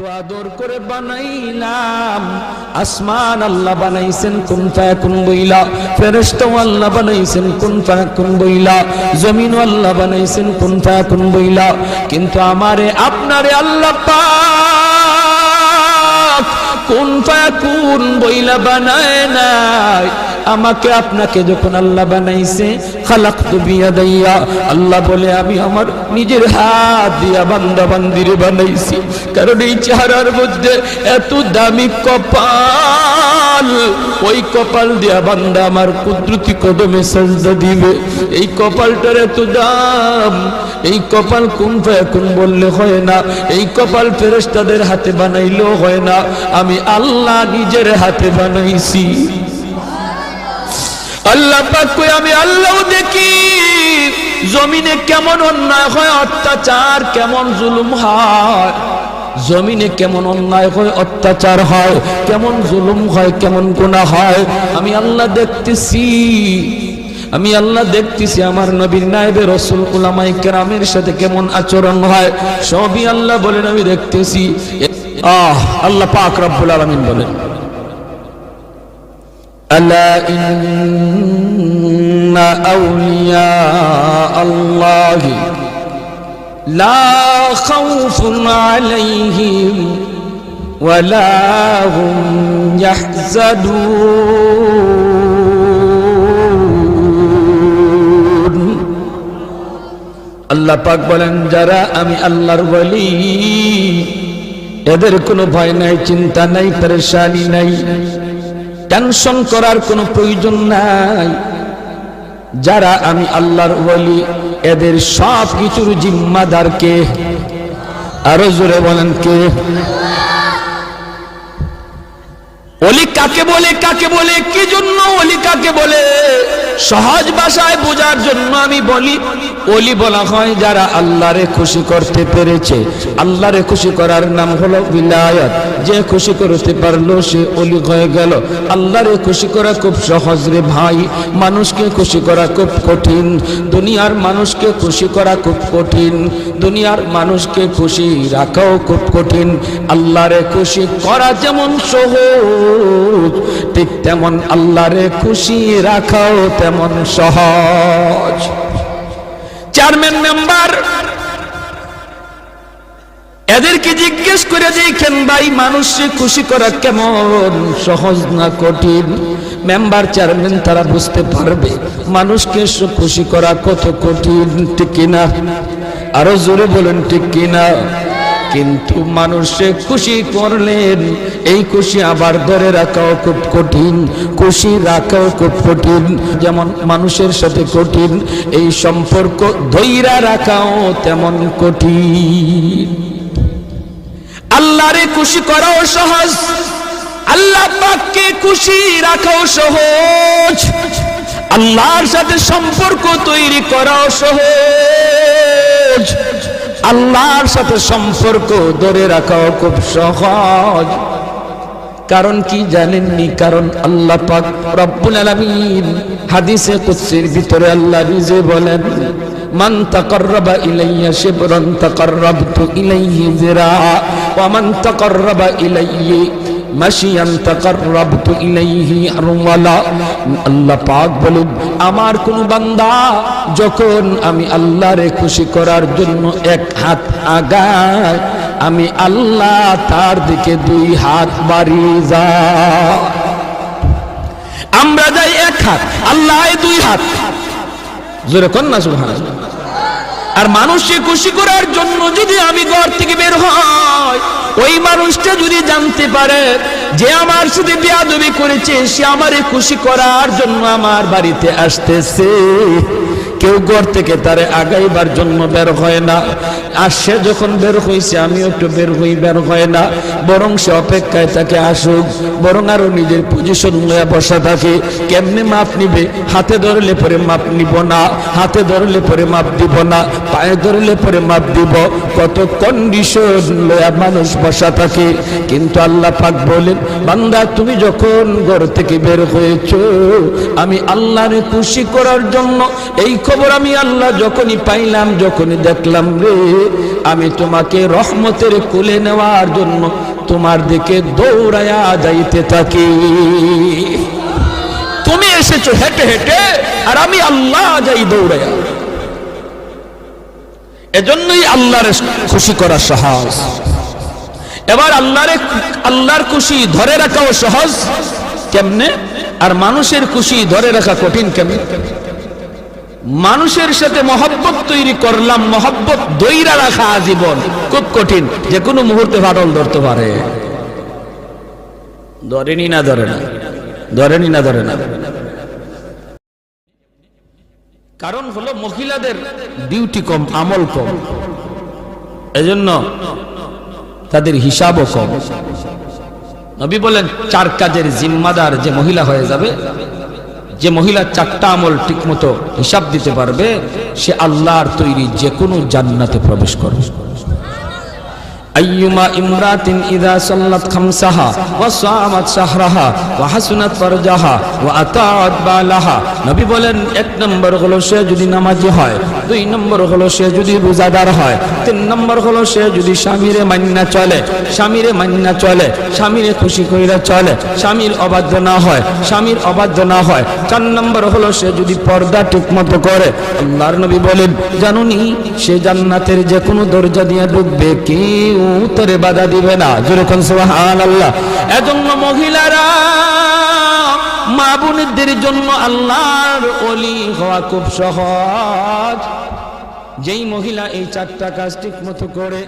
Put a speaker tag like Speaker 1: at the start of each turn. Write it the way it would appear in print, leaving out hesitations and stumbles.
Speaker 1: এত আদর করে বানাইলাম, আসমান আল্লাহ বানাইছেন কুন ফায়াকুন বইলা, ফেরেশতা আল্লাহ বানাইছেন কুন ফায়াকুন বইলা, জমিন আল্লাহ বানাইছেন কুন ফায়াকুন বইলা, কিন্তু আমারে আপনারে আল্লাহ পাক কুন ফায়াকুন বইলা বানায় নাই। আমাকে আপনাকে যখন আল্লাহ বানাইছে, খালাকতু বিয়াদাইয়া, আল্লাহ বলে আমি আমার নিজের হাত দিয়া বান্দা বান্দিরে বানাইছি। কারণ এই চেহারার মধ্যে এত দামি কপাল, ওই কপাল দিয়া বান্দা আমার কুদরতি কদমে সাজদা দিবে। এই কপালটার এত দাম, এই কপাল কুন ফায়াকুন বললে হয় না, এই কপাল ফেরেশতাদের হাতে বানাইলেও হয় না, আমি আল্লাহ নিজের হাতে বানাইছি। আল্লাহ পাক কই আমি আল্লাহ দেখি জমিনে কেমন অন্যায় হয়, অত্যাচার কেমন জুলুম হয়, জমিনে কেমন অন্যায় হয়, অত্যাচার হয়, কেমন জুলুম হয়, কেমন গুনাহ হয়, আমি আল্লাহ দেখতেছি। আমি আল্লাহ দেখতেছি আমার নবীর নায়েবে রাসূল উলামায়ে কেরামের সাথে কেমন আচরণ হয়, সবই আল্লাহ বলেন আমি দেখতেছি। আল্লাহ পাক রব্বুল আলামিন বলেন ألا إن أولياء الله لا خوف عليهم ولا هم يحزنون। আল্লাহ পাক বলেন যারা আমি আল্লাহর ওলি, এদের কোনো ভয় নাই, চিন্তা নাই, পেরেশানি নাই, টেনশন করার কোনো প্রয়োজন নাই। যারা আমি আল্লাহর ওলি, এদের সব কিছুর জিম্মাদার কে? আরো জোরে বলেন কে? ওলি কাকে বলে, কাকে বলে, কি জন্য ওলি কাকে বলে? সহজ ভাষায় বোঝার জন্য আমি বলি, ওলি বলা হয় যারা আল্লাহরে খুশি করতে পেরেছে। আল্লাহরে খুশি করার নাম হলো বিলায়াত। যে খুশি করতে পারলো সে ওলি হয়ে গেল। আল্লাহরে খুশি করা খুব সহজ রে ভাই, মানুষকে খুশি করা খুব কঠিন। দুনিয়ার মানুষকে খুশি করা খুব কঠিন, দুনিয়ার মানুষকে খুশি রাখাও খুব কঠিন। আল্লাহরে খুশি করা যেমন সহজ, ঠিক তেমন আল্লাহরে খুশি রাখাও তেমন সহজ। চেয়ারম্যান মেম্বার এদেরকে জিজ্ঞেস করে দেখেন ভাই, মানুষকে খুশি করা কেমন সহজ না কঠিন? মেম্বার চেয়ারম্যান তারা বুঝতে পারবে মানুষকে খুশি করা কত কঠিন, ঠিক কিনা? আরো জোরে বলেন ঠিক কিনা? কিন্তু মানুষে খুশি করলেন, এই খুশি আবার ধরে রাখাও খুব কঠিন, খুশি রাখাও খুব কঠিন। যেমন মানুষের সাথে কঠিন, এই সম্পর্ক ধইরা রাখাও তেমন কঠিন। আল্লাহরে খুশি করাও সহজ, আল্লাহ পাককে খুশি রাখাও সহজ, আল্লাহর সাথে সম্পর্ক তৈরি করাও সহজ, আল্লাহর সাথে সম্পর্ক ধরে রাখাও খুব সহজ। কারণ কি জানেননি? কারণ আল্লাহ পাক রব্বুল আলামিন হাদিসে কুদসির ভিতরে আল্লাহ নিজে বলেন, মান তাকাররাবা ইলাইয়া শিবরান তাকাররাবতু ইলাইহি যিরা ওয়া মান তাকাররাবা ইলাইহি মাশিয়ান তাকাররাবতু ইলাইহি আরওয়ালা। আল্লাহ পাক বলেন আমার কোন বান্দা যখন আমি আল্লাহরে খুশি করার জন্য এক হাত আগায়, আমি আল্লাহ তার দিকে দুই হাত বাড়িয়ে যায়। আমরা যাই এক হাত, আল্লাহ দুই হাত, জোরে কোন না সুবহানাল্লাহ। আর মানুষকে খুশি করার জন্য যদি আমি ঘর থেকে বের হই, ওই মানুষটা যদি জানতে পারে যে আমার সাথে বেয়াদবি করেছে, সে আমারে খুশি করার জন্য আমার বাড়িতে আসতেছে, কেউ ঘর থেকে তারে আগাইবার জন্য বের হয় না। আর সে যখন বের হইছে আমিও একটু বের হই, বের হয় না, বরং সে অপেক্ষায় তাকে আসুক, বরং আরো নিজের পজিশন নিয়ে বসা থাকে। কেমনে মাপ নিবে? হাতে ধরলে পরে মাপ নিব না, হাতে ধরলে পরে মাপ দিব না, পায়ে ধরলে পরে মাপ দিব, কত কন্ডিশন লয়া মানুষ বসা থাকে। কিন্তু আল্লাহ পাক বলেন বান্দা তুমি যখন ঘর থেকে বের হয়েছো, আমি আল্লাহরে খুশি করার জন্য এই খবর আমি আল্লাহ যখনই পাইলাম, যখনই দেখলাম রে, আমি তোমাকে রহমতের কোলে নেওয়ার জন্য তোমার দিকে দৌড়ায়া যাইতে থাকি। তুমি এসেছো হেঁটে হেঁটে, আর আমি আল্লাহ যাই দৌড়ায়া। এজন্যই আল্লাহর খুশি করা সহজ। এবার আল্লাহর খুশি ধরে রাখাও সহজ কেমনে, আর মানুষের খুশি ধরে রাখা কঠিন কেমনে? মানুষের সাথে মহব্বত তৈরি করলাম, মহব্বত দইরা রাখা আজীবন খুব কঠিন, যে কোনো মুহূর্তে ফাটল ধরতে পারে। ধরেনি না ধরে না, ধরেনি না ধরে না। কারণ হলো মহিলাদের ডিউটি কম, আমল কম, এজন্য তাদের হিসাবও কম। নবী বলেন 4 কাজের জিম্মাদার যে মহিলা হয়ে যাবে, যে মহিলা 4টা আমল ঠিকমতো হিসাব দিতে পারবে, সে আল্লাহর তৈরি যে কোনো জান্নাতে প্রবেশ করবে। আইয়ুমা ইমরাতিন ইযা সাল্লাত খামসাহা ওয়া সামাত শাহরাহা ওয়া হাসনাত ফারজাহা ওয়া আতাআত বালাহা। নবী বলেন 1 নম্বর হলো সে যদি নামাজি হয়, 2 নম্বর হলো সে যদি রোজাদার হয়, 3 নম্বর হলো সে যদি স্বামীরে মান্না চলে, স্বামীরে মান্না চলে, স্বামীরে খুশি কইরা চলে, স্বামীর অবাধ্য না হয়, স্বামীর অবাধ্য না হয়। 4 নম্বর হলো সে যদি পর্দা ঠিকমতো করে। আল্লাহর নবী বলেন, জানুনি সে জান্নাতের যে কোনো দরজা দিয়ে ঢুকবে, কেউ উত্তরে বাধা দিবে না। যেরকম সুবহানাল্লাহ। এজন্য মহিলারা, মা বোনদের জন্য আল্লাহর ওলি হওয়া খুব সহজ। যেই মহিলা এই 4টা কাজ ঠিক মতো করে